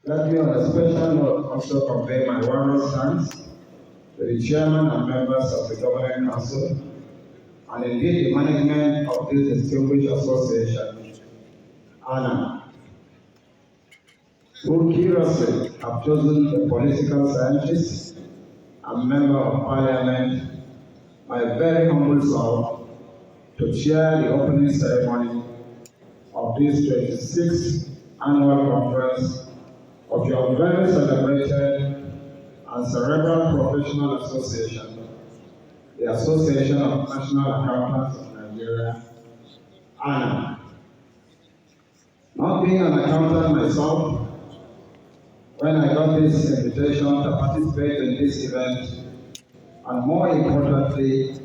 Let me on a special note also convey my warmest thanks to the chairman and members of the Governing Council, and indeed the management of this distinguished association, ANAN, who curiously have chosen the political scientist and member of parliament, my very humble self, to chair the opening ceremony of this 26th annual conference of your very celebrated and cerebral professional association, the Association of National Accountants of Nigeria, ANAN. Not being an accountant myself, when I got this invitation to participate in this event, and more importantly,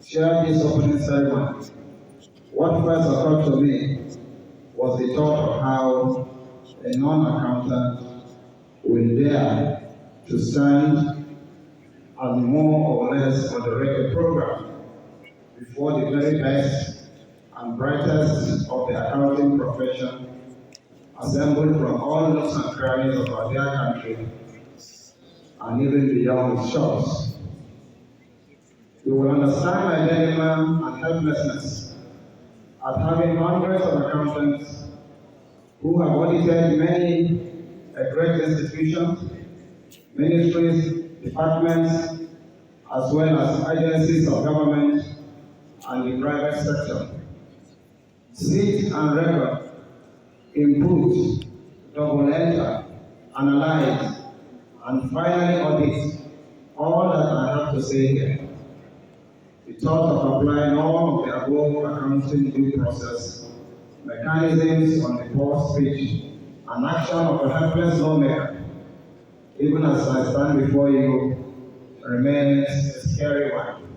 share this opening ceremony, what first occurred to me was the thought of how a non-accountant will dare to stand and more or less moderate a program before the very best and brightest of the accounting profession assembled from all nooks and crannies of our dear country and even beyond its shores. You will understand my dilemma and helplessness at having hundreds of accountants who have audited many great institutions, ministries, departments, as well as agencies of government and the private sector. Sit and record, input, double enter, analyze, and finally audit all that I have to say here. The thought of applying all of the above accounting due process mechanisms on the poor speech and action of a helpless lawmaker, even as I stand before you, remains a scary one.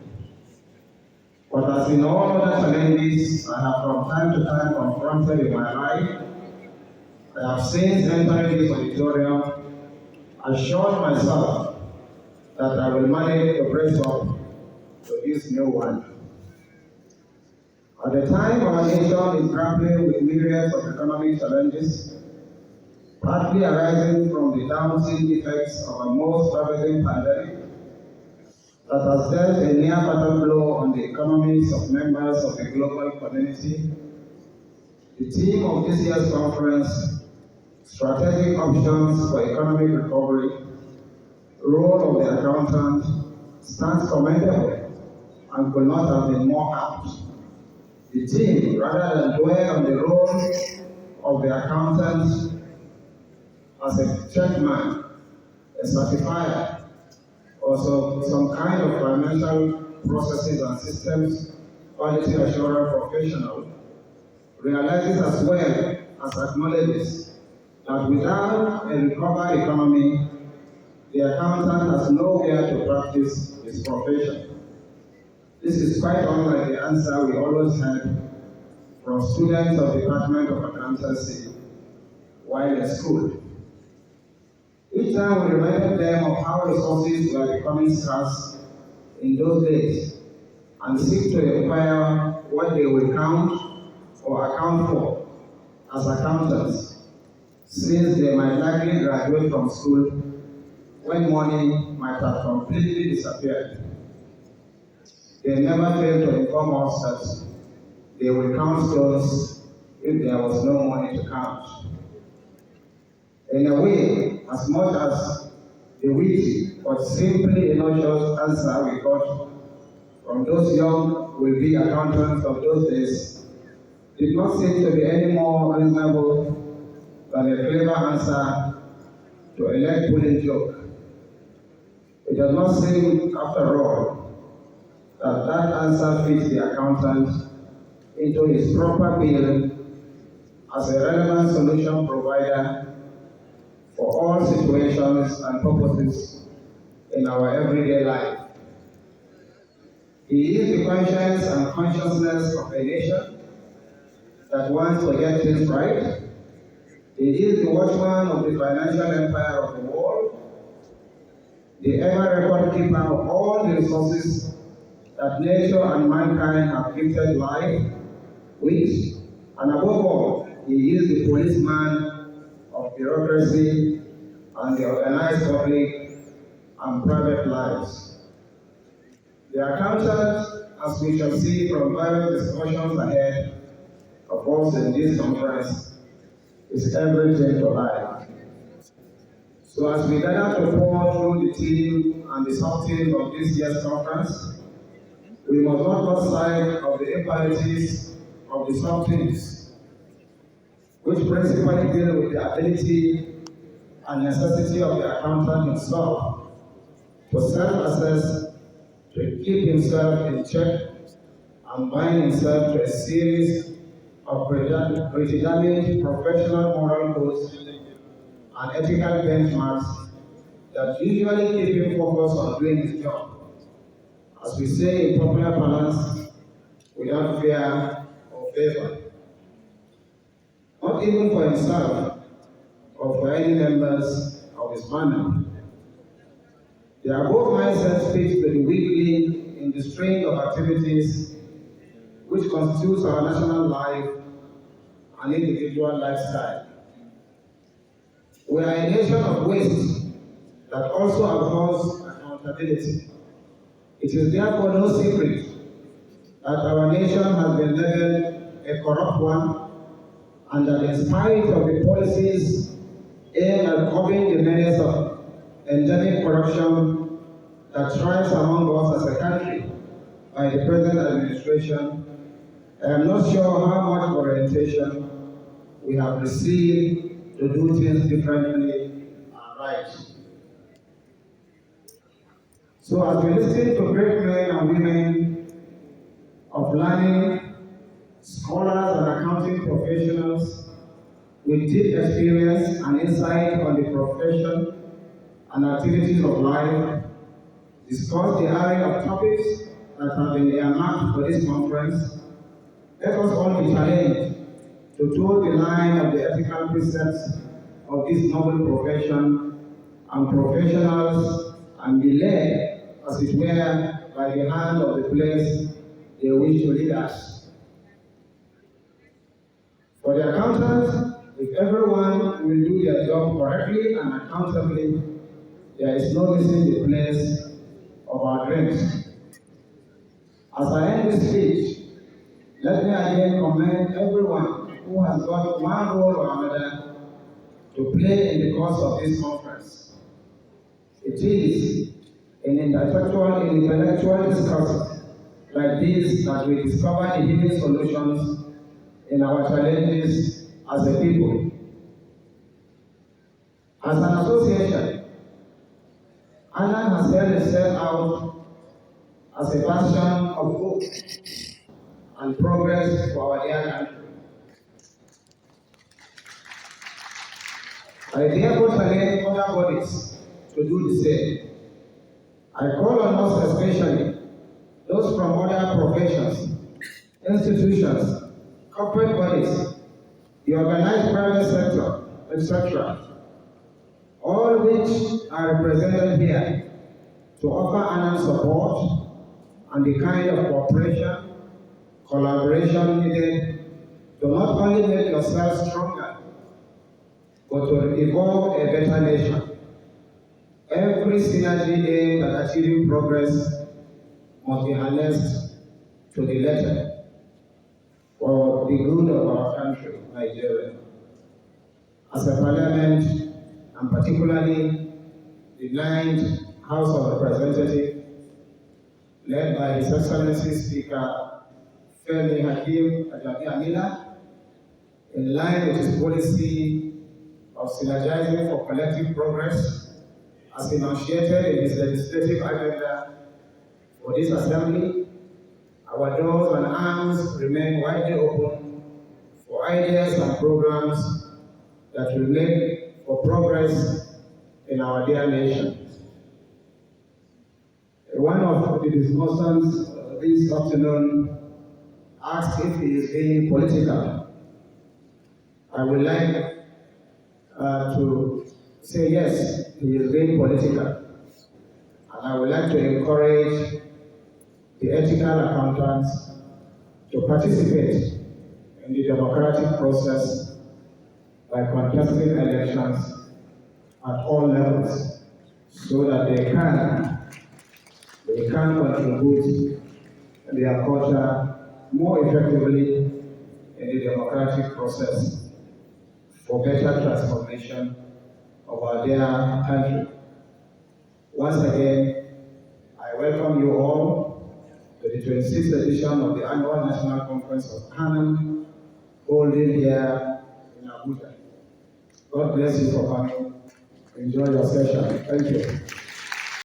But as in all other challenges I have from time to time confronted in my life, I have since entering this auditorium assured myself that I will manage to brace up to this new one. At the time our nation is grappling with myriads of economic challenges, partly arising from the downstream effects of a most ravaging pandemic that has dealt a near fatal blow on the economies of members of the global community, the theme of this year's conference, Strategic Options for Economic Recovery, Role of the Accountant, stands commendable and could not have been more apt. The theme, rather than dwell on the role of the accountant as a checkman, a certifier, or some kind of financial processes and systems quality assurance professional, realizes as well as acknowledges that without a recovered economy, the accountant has nowhere to practice his profession. This is quite unlike the answer we always had from students of the Department of Accountancy while in school. Each time we reminded them of how resources were becoming scarce in those days and seek to inquire what they will count or account for as accountants, since they might likely graduate from school when money might have completely disappeared. They never fail to inform us that they will count stones if there was no money to count. In a way, as much as the witty but simply innocuous answer we got from those young will-be accountants of those days did not seem to be any more reasonable than a clever answer to a leg-pulling joke. It does not seem, after all, that answer fits the accountant into his proper bill as a relevant solution provider for all situations and purposes in our everyday life. He is the conscience and consciousness of a nation that wants to get things right. He is the watchman of the financial empire of the world, the ever-record keeper of all the resources that nature and mankind have gifted life with, and above all, he is the policeman of bureaucracy on the organized public and private lives. The accountant, as we shall see from various discussions ahead of us in this conference, is everything to life. So as we gather to pour through the theme and the substance of this year's conference, we must not lose sight of the imperatives of the substance, which principally deal with the ability and necessity of the accountant himself to self-assess, to keep himself in check, and bind himself to a series of predetermined professional moral codes and ethical benchmarks that usually keep him focused on doing his job. As we say in popular parlance, without fear or favor. Not even for himself or for any members of his family. The above mindset speaks to the weekly in the string of activities which constitutes our national life and individual lifestyle. We are a nation of waste that also abhors accountability. It is therefore no secret that our nation has been labeled a corrupt one, and that in spite of the policies aimed at curbing the menace of endemic corruption that thrives among us as a country by the present administration, I am not sure how much orientation we have received to do things differently and right. So as we listen to great men and women of learning, scholars and accounting professionals with deep experience and insight on the profession and activities of life, discuss the array of topics that have been earmarked for this conference, let us all be challenged to toe the line of the ethical precepts of this noble profession and professionals and be led, as it were, by the hand of the place they wish to lead us. For the accountants, if everyone will do their job correctly and accountably, there is no missing the place of our dreams. As I end this speech, let me again commend everyone who has got one role or another to play in the course of this conference. It is in intellectual discussions like this that we discover the hidden solutions in our challenges as a people. As an association, ANAN has held itself out as a bastion of hope and progress for our dear country. I therefore challenge other bodies to do the same. I call on us especially, those from other professions, institutions, corporate bodies, the organized private sector, etc., all which are represented here, to offer ANAN support and the kind of cooperation, collaboration needed to not only make yourself stronger, but to evolve a better nation. Every synergy aimed at achieving progress must be harnessed to the letter for the good of our country, Nigeria. As a parliament, and particularly the ninth House of Representatives, led by His Excellency Speaker Femi Hakim Ajami-Amila, in line with his policy of synergizing for collective progress, as enunciated in his legislative agenda for this assembly, our doors and arms remain widely open for ideas and programs that will make for progress in our dear nation. One of the discussants this afternoon asked if he is being political. I would like to say yes, he is being political. And I would like to encourage the ethical accountants to participate in the democratic process by contesting elections at all levels so that they can contribute their culture more effectively in the democratic process for better transformation of our dear country. Once again, I welcome you all to the 26th edition of the annual National Conference of ANAN, holding here in Abuja. God bless you for coming. Enjoy your session. Thank you.